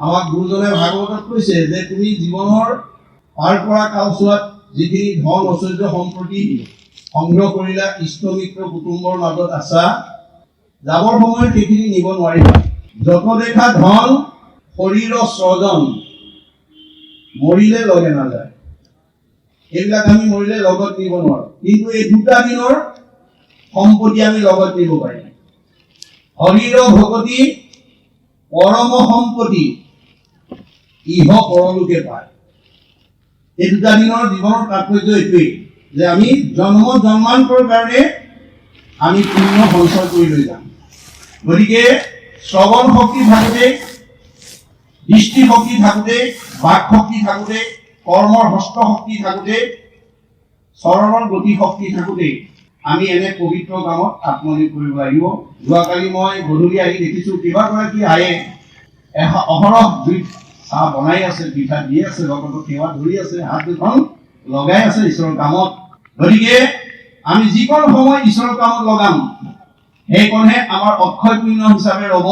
আমাক গুৰুজনে ভাগৱতত কৈছে যে তুমি জীৱনৰ পাৰ কৰা কালছোৱাত যিখিনি ধন ঐশ্বৰ্য সম্পত্তি সংগ্ৰহ কৰিলা, ইষ্ট মিত্ৰ কুটুম্বৰ মাজত আছা, যাবৰ সময়ত সেইখিনি নিব নোৱাৰিবা। যত দেখা ধন শৰীৰৰ স্বজন, মৰিলে লগে নাযায়। এইবিলাক আমি মৰিলে লগত নিব নোৱাৰো, কিন্তু এই দুটা দিনৰ সম্পত্তি আমি লগত নিব পাৰিম। শৰীৰৰ ভগতি পৰম সম্পত্তি, ইহ পৰলোকে পায়। এই দুটা দিনৰ জীৱনৰ তাৎপৰ্য এইটোৱেই যে আমি জন্মান্তৰ কাৰণে আমি পুণ্য সঞ্চয় কৰি লৈ যাম। গতিকে শ্ৰৱণ শক্তি থাকোঁতে, দৃষ্টি শক্তি থাকোঁতে, বাক শক্তি থাকোঁতে, কৰ্মৰ হস্ত শক্তি থাকোঁতে, চৰণৰ গতি শক্তি থাকোঁতে আমি এনে পবিত্ৰ কামত আত্মনিয়োগ কৰিব লাগিব। যোৱাকালি মই গধূলি আহি দেখিছোঁ কেইবাগৰাকী আয়ে অহৰহ জুইত চাহ বনাই আছে, পিঠা দি আছে, লগতো সেৱা ধৰি আছে, হাত দুখন লগাই আছে ঈশ্বৰৰ কামত। গতিকে আমি যিকণ সময় ঈশ্বৰৰ কামত লগাম, সেইকণহে আমাৰ অক্ষয় পুণ্য হিচাপে ৰ'ব।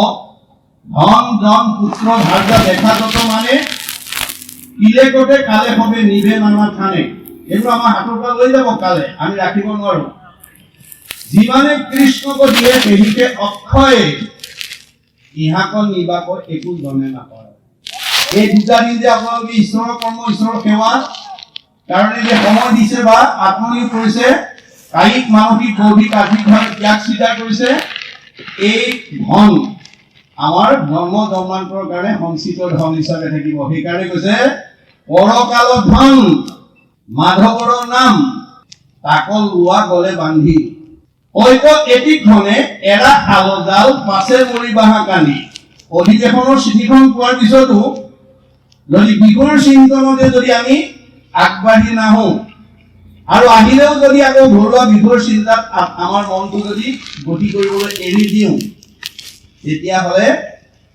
ধন জন পুত্ৰ ভাৰ্যা দেখা যত মানে ইলেকতে কালে হবে নিভে নানা থানে, এইবোৰ আমাৰ হাতৰ পৰা লৈ যাব কালে, আমি ৰাখিব নোৱাৰো। যিমানে কৃষ্ণক দিয়ে সেইতে অক্ষয়, ইহাকন নিবাক একো জনে নাপায়। এই দুটা দিন যে আপোনালোকে ঈশ্বৰৰ কৰ্ম, ঈশ্বৰৰ সেৱাৰ কাৰণে যে সময় দিছে বা আত্মনিয়োগ কৰিছে, কায়িক মানসিক বৌদ্ধিক আৰ্থিকভাৱে ত্যাগ স্বীকাৰ কৰিছে, এই ধন আমাৰ জন্ম জন্মান্তৰ কাৰণে সঞ্চিত ধন হিচাপে থাকিব। সেইকাৰণে কৈছে পৰকাল ধন মাধৱৰ নাম, তাকল লোৱা গলে বান্ধি, হয়তো এটি ধনে এৰা আলজাল পাছে মৰি বাহা কান্দি। অধিৱেশনৰ চিঠিখন পোৱাৰ পিছতো যদি বিহুৰ চিন্তনতে যদি আমি আগবাঢ়ি নাহো আৰু আহিলেও যদি আকৌ ঘৰুৱা বিহুৰ চিন্তাত আমাৰ মনটো যদি গতি কৰিবলৈ এৰি দিওঁ, তেতিয়াহ'লে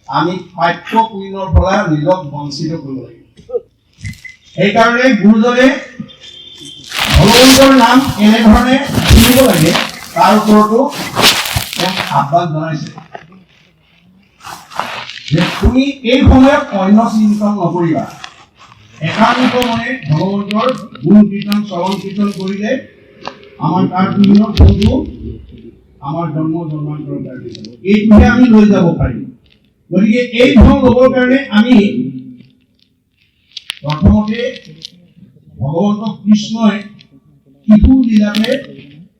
আমি প্ৰাপ্য পুণ্যৰ পৰা নিজক বঞ্চিত কৰিব লাগিব। সেইকাৰণে গুৰুজনে ভগৱন্তৰ নাম এনেধৰণে শুনিব লাগে, তাৰ ওপৰতো আহ্বান জনাইছে যে তুমি এই সময়ত অন্য চিন্তন নকৰিবা। একান্ত মনে ভগৱন্তৰ গুণ কীৰ্তন শ্ৰৱণ কীৰ্তন কৰিলে আমাৰ তাৰ পুণ্য ফলটো আমাৰ জন্ম জন্মান্তৰ কাৰণে এইটোহে আমি লৈ যাব পাৰিম। গতিকে এই ধন ল'বৰ কাৰণে আমি প্ৰথমতে ভগৱন্ত কৃষ্ণই শিশু লীলাতে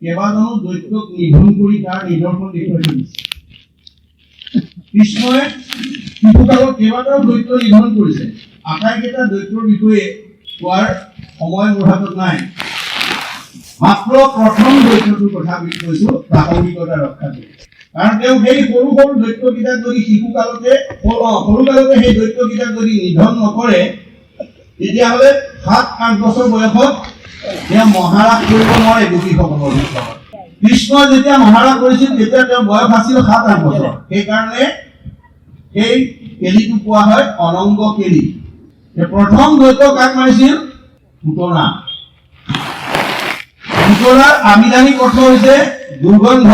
কেইবাজনো দৈত্যক নিধন কৰি তাৰ নিদৰ্শন দেখুৱাই দিছে। কৃষ্ণই শিশুকালত কেইবাটাও দৈত্য নিধন কৰিছে। আটাইকেইটা দৈত্যৰ বিষয়ে কোৱাৰ সময় মোৰ হাতত নাই, মাত্ৰ প্ৰথম দৈত্যটোৰ কথা কৈছো, প্ৰাসংগিকতা ৰক্ষা কৰি। কাৰণ তেওঁ সেই সৰু সৰু দৈত্যকেইটাক যদি সৰুকালতে সেই দৈত্যকেইটাক যদি নিধন নকৰে, তেতিয়াহ'লে 7-8 বছৰ বয়সত তেওঁ মহাৰাজ কৰিব নোৱাৰে গোপীসকলৰ ভিতৰত। কৃষ্ণই যেতিয়া মহাৰাজ কৰিছিল তেতিয়া তেওঁৰ বয়স আছিল 7-8 বছৰ। সেইকাৰণে সেই কেলিটো কোৱা হয় অনংগ কেলি। প্ৰথম দৈত্য কাক মাৰিছিল? পুতনা। পুতনাৰ আবিধানিক অৰ্থ হৈছে দুৰ্গন্ধ,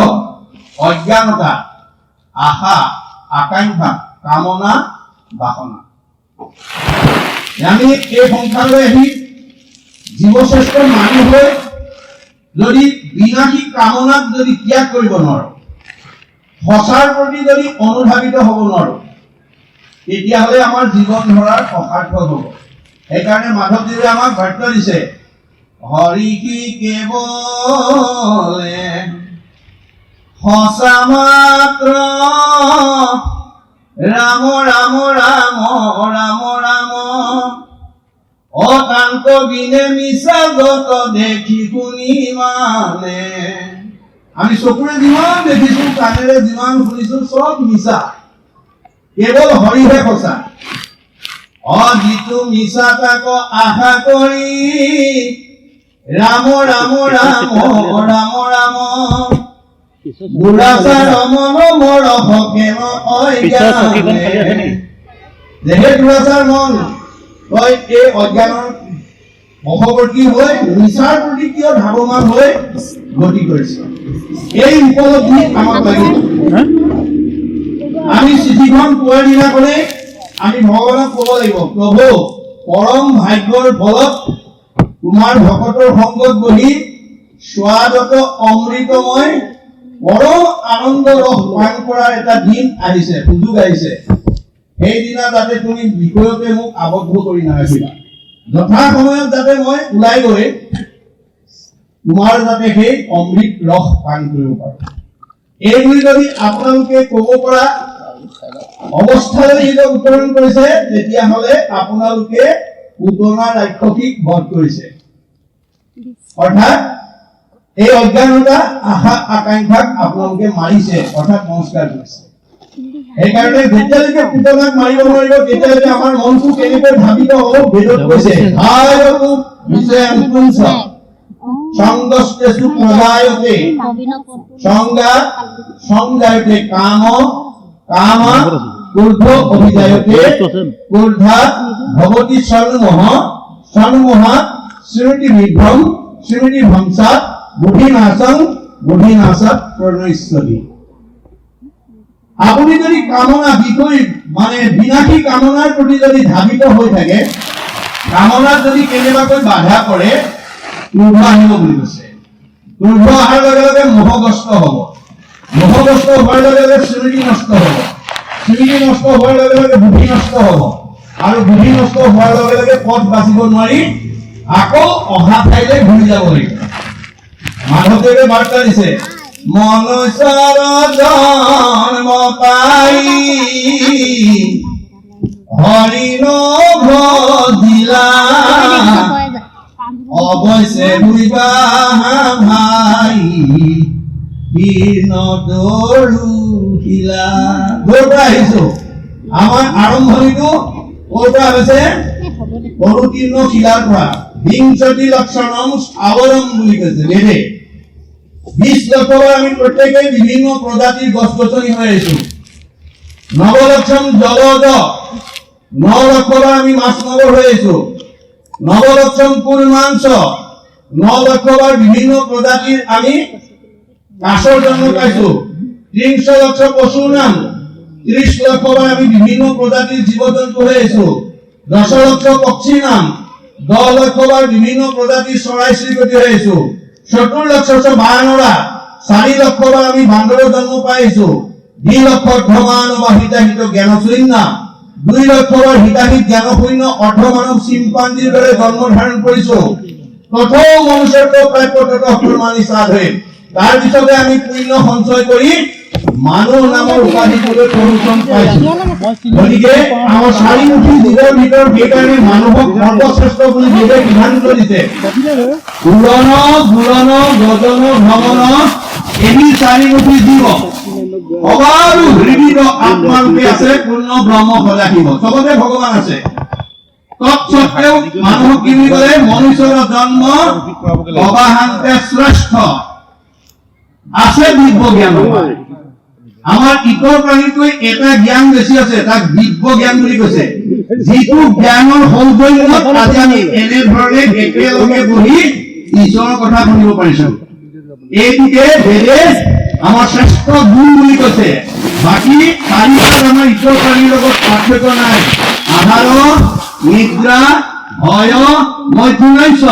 অজ্ঞানতা, আশা, আকাংক্ষা, কামনা, বাসনা। আমি এই সংসাৰলৈ আহি জীৱশ্ৰেষ্ঠ মানুহ হৈ যদি বিনাশী কামনাক যদি ত্যাগ কৰিব নোৱাৰো, সঁচাৰ প্ৰতি যদি অনুধাৱিত হ'ব নোৱাৰো, তেতিয়াহ'লে আমাৰ জীৱন ধৰাৰ অসাৰ্থক হ'ব। সেইকাৰণে মাধৱদেৱে আমাক বাৰ্তা দিছে, হৰি কি কেৱলে সঁচা মাত্ৰ, ৰাম ৰাম ৰাম ৰাম ৰাম, অকান্ত বিনে মিছা যত দেখি শুনি মানে। আমি চকুৰে যিমান দেখিছো, কাণেৰে যিমান শুনিছো, চব মিছা, কেৱল হৰিহে সঁচা। যিটো মিছা তাক আশা কৰি, ৰাম ৰাম ৰাম ৰাম ৰাম, দুৰাচাৰ মন মৰ হকেন অজ্ঞানে। যেহে দুৰাচাৰ মন তই এই অজ্ঞানৰ বশৱৰ্তী হৈ মিছাৰ প্ৰতি কিয় ধাৱমান হৈ গতি কৰিছ, এই উপলব্ধি আমাক লাগিব। আমি চিঠিখন পোৱাৰ দিনাখনে আমি ভগৱানক ক'ব লাগিব, প্ৰভু পৰম ভাগ্যৰ ফলত তোমাৰ ভকতৰ সংগত বহি স্বাদত অমৃতময় পৰম আনন্দ ৰস পান কৰাৰ এটা দিন আহিছে, সুযোগ আহিছে। সেইদিনা যাতে তুমি বিষয়তে মোক আবদ্ধ কৰি নাৰাখিবা, যথা সময়ত যাতে মই ওলাই গৈ তোমাৰ যাতে সেই অমৃত ৰস পান কৰিব পাৰো। এইবুলি যদি আপোনালোকে ক'ব পৰা অৱস্থালৈ যেতিয়া উত্তৰণ কৰিছে, তেতিয়াহ'লে আপোনালোকে পুতনা ৰাক্ষসীক বধ কৰিছে, অৰ্থাৎ এই অজ্ঞানতা আশা আকাংক্ষাক আপোনালোকে মাৰিছে, অৰ্থাৎ নমস্কাৰ কৰিছে। সেইকাৰণে যেতিয়ালৈকে পুতনাক মাৰিব নোৱাৰিব, তেতিয়ালৈকে আমাৰ মনটো কেনেকৈ ভাবিত হ'ব। বেদত কৈছে সংগস্তেষু প্ৰজায়তে সংজায়তে কাম কামা ক্ৰোধ অভিজায়তে ক্ৰোধাৎ ভবতি স্বৰ্ণমোহাৎ স্মৃতি বিভ্ৰম স্মৃতি ভংসাৎ বুদ্ধিনাশাৎ প্ৰণয়স্যতি। আপুনি যদি কামনা বিষয় মানে বিনাশী কামনাৰ প্ৰতি যদি ধাবিত হৈ থাকে, কামনাত যদি কেনেবাকৈ বাধা কৰে, ক্ৰোধ আহিব বুলি কৈছে। ক্ৰোধ অহাৰ লগে লগে মোহগ্ৰস্ত হ'ব, মোহগ্ৰস্ত হোৱাৰ লগে লগে স্মৃতি নষ্ট হ'ব, স্মৃতি নষ্ট হোৱাৰ লগে লগে বুদ্ধি নষ্ট হ'ব, আৰু বুদ্ধি নষ্ট হোৱাৰ লগে লগে পথ বাচিব নোৱাৰি আকৌ অহা ঠাইলৈ ঘূৰি যাব লাগিব। মাধৱদেৱে বাৰ্তা দিছে, মনুষ্যৰ জন্ম পাই হৰি নভজিলা অৱশ্যে বুইবা ভাই কীৰ্ণ দৰুশিলা। ক'ৰ পৰা আহিছো? আমাৰ আৰম্ভণিটো ক'ৰ পৰা হৈছে? অনুকীৰ্ণ শিলাৰ পৰা। বিংশতি লক্ষণম আৱৰম বুলি কৈছে বেদে। 20 লক্ষবাৰ আমি প্ৰত্যেকে বিভিন্ন প্ৰজাতিৰ গছ গছনি হৈ আহিছো। নৱলক্ষণ জলজ, 9 লক্ষবাৰ আমি মাছ নগৰ হৈ আহিছো। নৱলক্ষণ কুলমাংস, 9 লক্ষবাৰ বিভিন্ন প্ৰজাতিৰ আমি কাছৰ জন্ম পাইছো। 30 লক্ষ পশুৰ নাম, 30 লক্ষবাৰ আমি বিভিন্ন প্ৰজাতিৰ জীৱ জন্তু হৈ আহিছো। 10 লক্ষ পক্ষীৰ নাম, 10 লক্ষবাৰ বিভিন্ন প্ৰজাতিৰ চৰাই চিৰিকটি হৈ আহিছো। 70 লক্ষ বানৰা, 4 লক্ষবাৰ আমি বান্দৰৰ জন্ম পাইছো। 2 লক্ষ ধৰ্মানুব হিতাহিত জ্ঞানশূন্য, 2 লক্ষবাৰ হিতাহিত জ্ঞানশূন্য অৰ্থমানৱ চিম্পাঞ্জীৰ দৰে জন্ম ধাৰণ কৰিছো। প্ৰথম মনুষ্যত্ব প্ৰাপ্য প্ৰমাণী সাধে। তাৰ পিছতে আমি পুণ্য সঞ্চয় কৰি মানুহ নামৰ উপাধিলৈ প্ৰমোচন পাইছো। গতিকে আমাৰ 4 মুঠি জীৱৰ ভিতৰত সেইকাৰণে মানুহক সৰ্বশ্ৰেষ্ঠ বুলি বেদে সিদ্ধান্ত দিছে। উৰণ ঘূৰণ গজন ভ্ৰমণ এই 4 মুঠি জীৱ অবাৰু হৃদিত আত্মাৰূপে আছে, পূৰ্ণ ব্ৰহ্ম সজাখিব, চবতে ভগৱান আছে। তৎসত্ত্বেও মানুহক কি বুলি ক'লে? মনুষ্যৰ জন্ম অবাহান্তে শ্ৰেষ্ঠ আছে দিব্য জ্ঞান। আমাৰ ইতৰ প্ৰাণীতকৈ এটা জ্ঞান বেছি আছে, তাক দিব্য জ্ঞান বুলি কৈছে। যিটো জ্ঞানৰ সৌজন্যত আজি আমি এনেধৰণে একেলগে বহি ঈশ্বৰৰ কথা শুনিব পাৰিছো। এইটোকে বেদে আমাৰ শ্ৰেষ্ঠ গুণ বুলি কৈছে। বাকী 4টাত আমাৰ ইতৰ প্ৰাণীৰ লগত পাৰ্থক্য নাই। আহাৰ, নিদ্ৰা, ভয়, মৈথুনৈষ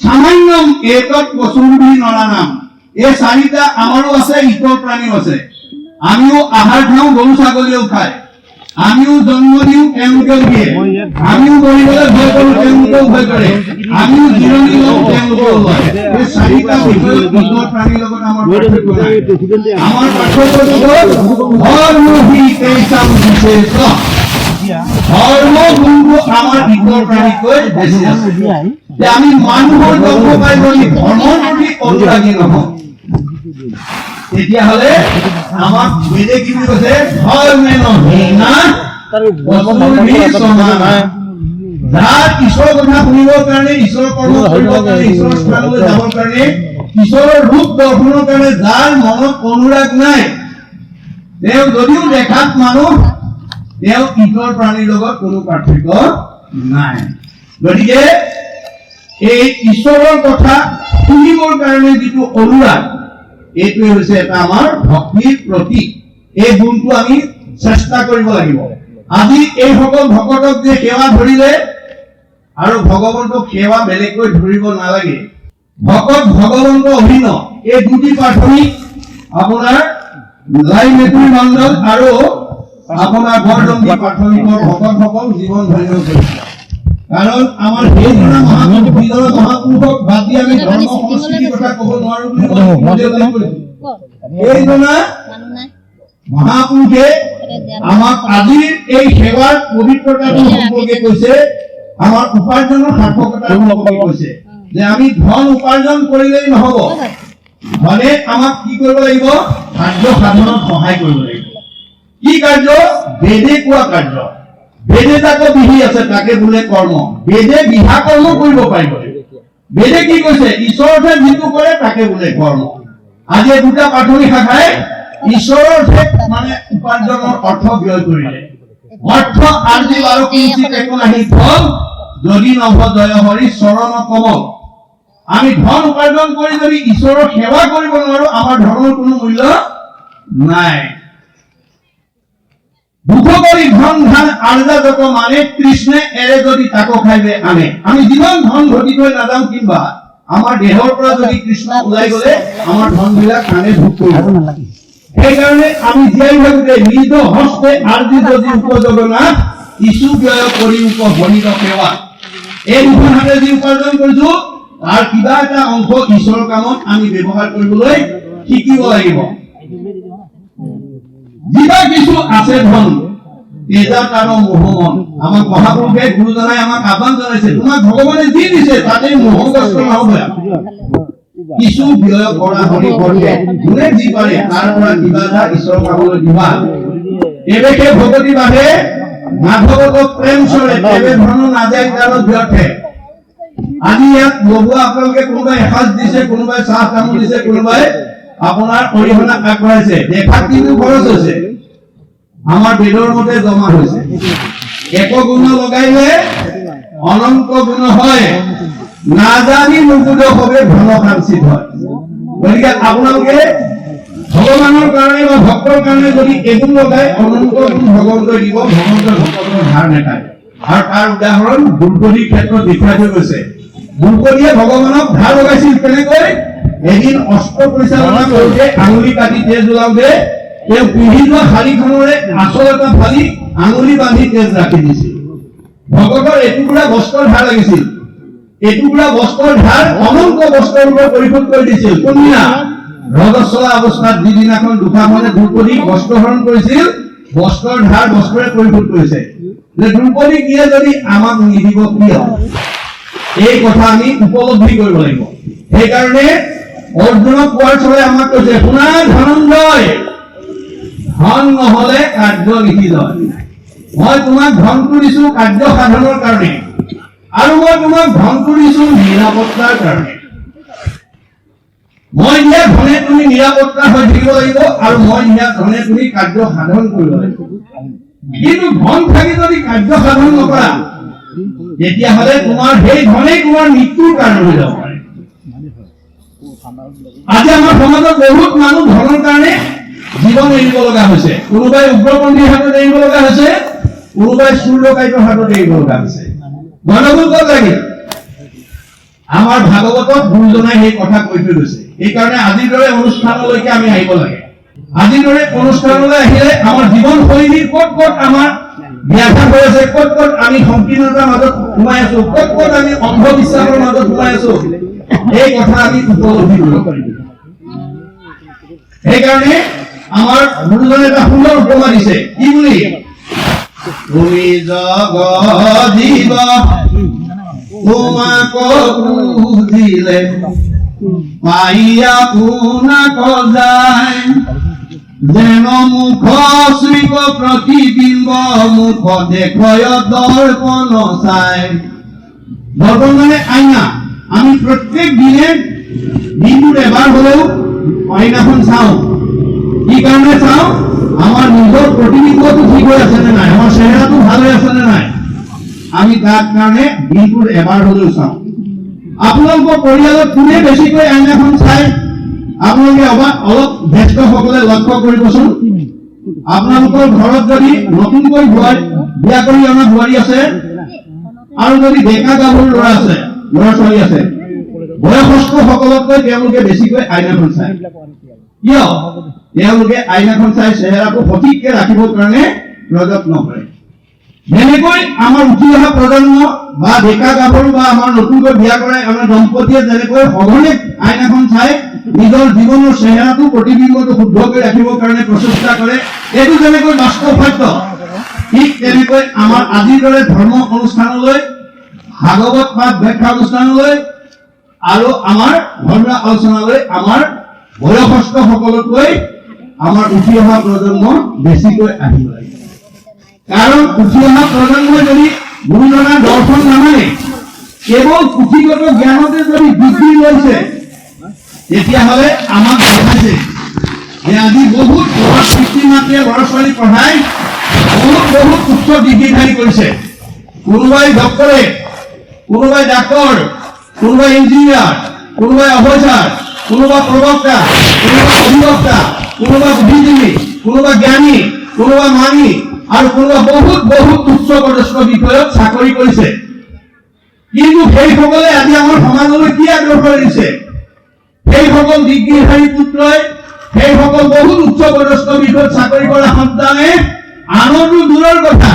সামান্যম এতৎ পশুম্ভি নৰানাম। এই 4টা আমাৰো আছে, ইতৰ প্ৰাণীও আছে। আমিও আহাৰ খাওঁ, গৰু ছাগলীও খায়। আমিও জন্ম দিওঁ, তেওঁলোকেও দিয়ে। আমিও মৰিবলৈ ভয় কৰোঁ, তেওঁলোকেও ভয় কৰে। আমিও জিৰণি লওঁ, তেওঁলোকেও লয়। এই 4টা বিষয়ত ইতৰ প্ৰাণীৰ লগত আমাৰ পাৰ্থক্য নাই। আমাৰ পাৰ্থক্যটো হ'ল ধৰ্মহি তেষাং বিশেষ। ধৰ্ম গুণটো আমাৰ ইতৰ প্ৰাণীতকৈ বেছি আছে। যে আমি মানুহৰ জন্ম পাই যদি ধৰ্মৰ প্ৰতি অনুৰাগী নহওঁ, তেতিয়াহ'লে আমাক বেদে কি বুলি কৈছে? ধৰ্মেন হীনা বস্তুৰ্ভি সমানা। যাৰ ঈশ্বৰৰ কথা শুনিবৰ কাৰণে, ঈশ্বৰৰ কৰ্ম কৰিবৰ কাৰণে, ঈশ্বৰৰ স্থানলৈ যাবৰ কাৰণে, ঈশ্বৰৰ ৰূপ দৰ্শনৰ কাৰণে যাৰ মনত অনুৰাগ নাই, তেওঁ যদিও দেখাত মানুহ, তেওঁ ইতৰ প্ৰাণীৰ লগত কোনো পাৰ্থক্য নাই। গতিকে এই ঈশ্বৰৰ কথা শুনিবৰ কাৰণে যিটো অনুৰাগ, এইটোৱে হৈছে এটা আমাৰ ভক্তিৰ প্ৰতীক। এই গুণটো আমি চেষ্টা কৰিব লাগিব। আজি এই সকল ভকতক যে সেৱা ধৰিলে আৰু ভগৱন্তক সেৱা বেলেগকৈ ধৰিব নালাগে। ভকত ভগৱন্ত অভিন্ন এই দুটি প্ৰাথমিক আপোনাৰ লাই মেকুৰী মণ্ডল আৰু আপোনাৰ বৰদণ্ডী প্ৰাথমিকৰ ভকতসকল জীৱন ধন্য কৰিছে। কাৰণ আমাৰ সেইজনা মহাপুৰুষক বাদ দি আমি ধৰ্ম সংস্কৃতিৰ কথা ক'ব নোৱাৰো বুলি এইজনা মহাপুৰুষে আমাক আজিৰ এই সেৱাৰ পবিত্ৰতাটো সম্পৰ্কে কৈছে, আমাৰ উপাৰ্জনৰ সাৰ্থকতা সম্পৰ্কে কৈছে যে আমি ধন উপাৰ্জন কৰিলেই নহব, মানে আমাক কি কৰিব লাগিব? কাৰ্য সাধনত সহায় কৰিব লাগিব। কি কাৰ্য? বেদে কোৱা কাৰ্য। বেদে তাকো বিধি আছে, তাকে বোলে কৰ্ম। বেদে বিহা কৰ্ম কৰিব পাৰিব। বেদে কি কৈছে? ঈশ্বৰতে যিটো কৰে তাকে বোলে কৰ্ম। আজি দুটা প্ৰাথমিক শাখাই ঈশ্বৰৰ মানে উপাৰ্জনৰ অৰ্থ ব্যয় কৰিলে। অৰ্থ আজি বাৰু কিঞ্চিত একো নাহি ফল, যদি নভজয় হৰি চৰণ কমল। আমি ধন উপাৰ্জন কৰি যদি ঈশ্বৰৰ সেৱা কৰিব নোৱাৰো, আমাৰ ধৰ্মৰ কোনো মূল্য নাই। দুখ কৰি ধন ধান আৰ্জা যত মানে কৃষ্ণে এৰে যদি তাকো খাইবে আনে। আমি যিমান ধন ঘটি থৈ নাযাওঁ কিংবা আমাৰ দেহৰ পৰা যদি কৃষ্ণ ওলাই গলে আমাৰ ধন বিলাক আনে ভোগ কৰিব। সেইকাৰণে আমি জীয়াই থাকোঁতে নিজ হস্তে আৰ্জি যদি উপযোগনাথ কিছু ব্যয় কৰি উপভৰিত সেৱা। এই দুখন হাতে যি উপাৰ্জন কৰিছো তাৰ কিবা এটা অংশ ঈশ্বৰৰ কামত আমি ব্যৱহাৰ কৰিবলৈ শিকিব লাগিব। যিবা কিছু আছে ধন তেজাত আৰু মোহমন। আমাক মহাপুৰুষে গুৰুজনাই আমাক আহ্বান জনাইছে, তোমাক ভগৱানে যি দিছে তাতে মোহগ্ৰস্ত নহব। কিছু ব্যয় কৰা হৰি কৰে, যোনে যি পাৰে তাৰ পৰা কিবা এটা ঈশ্বৰৰ কামলৈ দিবা। এবেকে ভগতি বাঢ়ে মাধৱত প্ৰেম চৰে, তেবে ধন নাযায় কালত ব্যৰ্থে। আজি ইয়াত লগোৱা আপোনালোকে কোনোবাই এসাঁজ দিছে, কোনোবাই চাহ তামোল দিছে, কোনোবাই আপোনাৰ অৰিহণা আগবঢ়াইছে, দেখাত কিন্তু খৰচ হৈছে। আমাৰ বেদৰ মতে জমা হৈছে। এক গুণ লগাইলে অনন্ত গুণ হয়, নাজানি নুবুধ হবে ধন সাঞ্চিত হয়। গতিকে আপোনালোকে ভগৱানৰ কাৰণে বা ভক্তৰ কাৰণে যদি এগুণ লগাই অনন্ত গুণ ভগৱন্তই দিব, ভগৱন্তৰ ভক্তৰ ধাৰ নেখায়। আৰু তাৰ উদাহৰণ দ্ৰৌপদীৰ ক্ষেত্ৰত দেখুৱাই থৈ গৈছে। দ্ৰৌপদীয়ে ভগৱানক ধাৰ লগাইছিল কেনেকৈ? এদিন অস্ত্ৰ পৰিচালনা কৰোঁতে আঙুলি কাটি তেজ ওলাওঁতে তেওঁ পিন্ধি যোৱা শাৰীখনৰে আঁচল এটা ফালি আঙুলি বান্ধি তেজ ৰাখি দিছিল। ভগতৰ এটুকুৰা বস্ত্ৰৰ ধাৰ লাগিছিল, এটুকুৰা বস্ত্ৰৰ ধাৰ অনন্ত বস্ত্ৰৰ ওপৰত পৰিশোধ কৰি দিছিল। কোনদিনা? ৰজস্বলা অৱস্থাত যিদিনাখন দুখাখনে দ্ৰৌপদীক বস্ত্ৰহৰণ কৰিছিল, বস্ত্ৰৰ ধাৰ বস্ত্ৰৰে পৰিশোধ কৰিছে। যে দ্ৰৌপদীক দিয়ে যদি আমাক নিদিব কিয়? এই কথা আমি উপলব্ধি কৰিব লাগিব। সেইকাৰণে অৰ্জুনক কোৱাৰ চলে আমাক কৈছে, শুনা ধনঞ্জয়, ধন নহলে কাৰ্য নিশিজয়। মই তোমাক ধনটো দিছো কাৰ্য সাধনৰ কাৰণে, আৰু মই তোমাক ধনটো দিছো নিৰাপত্তাৰ কাৰণে। মই দিয়া ধনে তুমি নিৰাপত্তা হৈ থাকিব লাগিব, আৰু মই দিয়া ধনে তুমি কাৰ্য সাধন কৰিব লাগিব। কিন্তু ধন থাকি যদি কাৰ্য সাধন নকৰা, তেতিয়াহ'লে তোমাৰ সেই ধনেই তোমাৰ মৃত্যুৰ কাৰণ হৈ যাব পাৰে। আজি আমাৰ সমাজত বহুত মানুহ ধনৰ কাৰণে জীৱন এৰিব লগা হৈছে। কোনোবাই উগ্ৰপন্থীৰ হাতত এৰিব লগা হৈছে, কোনোবাই চুৰ ডকাইতৰ হাতত এৰিব লগা হৈছে। মানুহবোৰ ক'ত লাগিল? আমাৰ ভাগৱতত গুৰুজনাই সেই কথা কৈ থৈ গৈছে। সেইকাৰণে আজিৰ দৰে অনুষ্ঠানলৈকে আমি আহিব লাগে। আজিৰ দৰে অনুষ্ঠানলৈ আহিলে আমাৰ জীৱনশৈলীৰ ক'ত ক'ত আমাৰ ব্যাঘাত হৈ আছে, ক'ত ক'ত আমি সংকীৰ্ণতাৰ মাজত সোমাই আছো, ক'ত ক'ত আমি অন্ধবিশ্বাসৰ মাজত সোমাই আছো, এই কথা আমি উপলব্ধি কৰিব পাৰিম। সেইকাৰণে আমাৰ গুৰুজনে এটা সুন্দৰ উপমা দিছে। কি বুলি? তুমি জগত জীৱ তোমাক বুজিলে পাইয়া পুনাক যায়, যেন মুখ শ্ৰীক প্ৰতিবিম্ব মুখ দেখয় দৰ্পণ চাই। দৰ্পণ মানে আইনা। আমি প্ৰত্যেক দিনে দিনটোত এবাৰ হলেও আইনাখন চাওঁ। কি কাৰণে চাওঁ? আমাৰ নিজৰ প্ৰতিবিম্বটো ঠিক হৈ আছে নে নাই, আমাৰ চেহেৰাটো ভাল হৈ আছে নে নাই, আমি তাৰ কাৰণে দিনটোত এবাৰ হলেও চাওঁ। আপোনালোকৰ পৰিয়ালত কোনে বেছিকৈ আইনাখন চাই? আপোনালোকে অলপ জ্যেষ্ঠসকলে লক্ষ্য কৰিবচোন। আপোনালোকৰ ঘৰত যদি নতুনকৈ বিয়া কৰি অনা বোৱাৰী আছে আৰু যদি ডেকা গাভৰু ল'ৰা আছে, ল'ৰা ছোৱালী আছে, বয়সস্থ সকলতকৈ তেওঁলোকে বেছিকৈ আইনাখন চায়। কিয়? তেওঁলোকে আইনাখন চাই চেহেৰাটো সঠিককে ৰাখিবৰ কাৰণে প্ৰযত্ন কৰে। যেনেকৈ আমাৰ উঠি অহা প্ৰজন্ম বা ডেকা গাভৰু বা আমাৰ নতুনকৈ বিয়া কৰা আমাৰ দম্পতীয়ে যেনেকৈ সঘনে আইনাখন চাই নিজৰ জীৱনৰ চেহেৰাটো প্ৰতিবিম্বটো শুদ্ধ কৰি ৰাখিবৰ কাৰণে প্ৰচেষ্টা কৰে, এইটো যেনেকৈ বাস্তৱ সত্য, ঠিক তেনেকৈ আমাৰ আজিৰ দৰে ধৰ্ম অনুষ্ঠানলৈ, ভাগৱত পাঠ ব্যাখ্যা অনুষ্ঠানলৈ আৰু আমাৰ ধৰ্মীয় আলোচনালৈ আমাৰ বয়সস্থ সকলতকৈ আমাৰ উঠি অহা প্ৰজন্ম বেছিকৈ আহিব লাগে। কাৰণ উঠি অহা প্ৰজন্মই যদি গুৰুজনাৰ দৰ্শন নামানে, কেৱল পুথিগত জ্ঞানতে যদি ডিগ্ৰী লৈছে, তেতিয়াহ'লে আমাক দেখাইছে যে আজি বহুত পিতৃ মাতৃয়ে ল'ৰা ছোৱালী পঢ়াই বহুত উচ্চ ডিগ্ৰীধাৰী কৰিছে। কোনোবাই ডক্টৰেট, কোনোবাই ডাক্তৰ, কোনোবাই ইঞ্জিনিয়াৰ, কোনোবাই অফিচাৰ, কোনোবা প্ৰবক্তা, কোনোবা অধিবক্তা, কোনোবা বুদ্ধিজীৱী, কোনোবা জ্ঞানী, কোনোবা মানী আৰু কোনোবা বহুত উচ্চ পদস্থ বিষয়ত চাকৰি কৰিছে। কিন্তু সেইসকলে আজি আমাৰ সমাজলৈ কি আদৰ্শ দিছে? সেইসকল ডিগ্ৰীধাৰী পুত্ৰই, সেইসকল বহুত উচ্চ পদস্থ বিষয়ত চাকৰি কৰা সন্তানে আনৰটো দূৰৰ কথা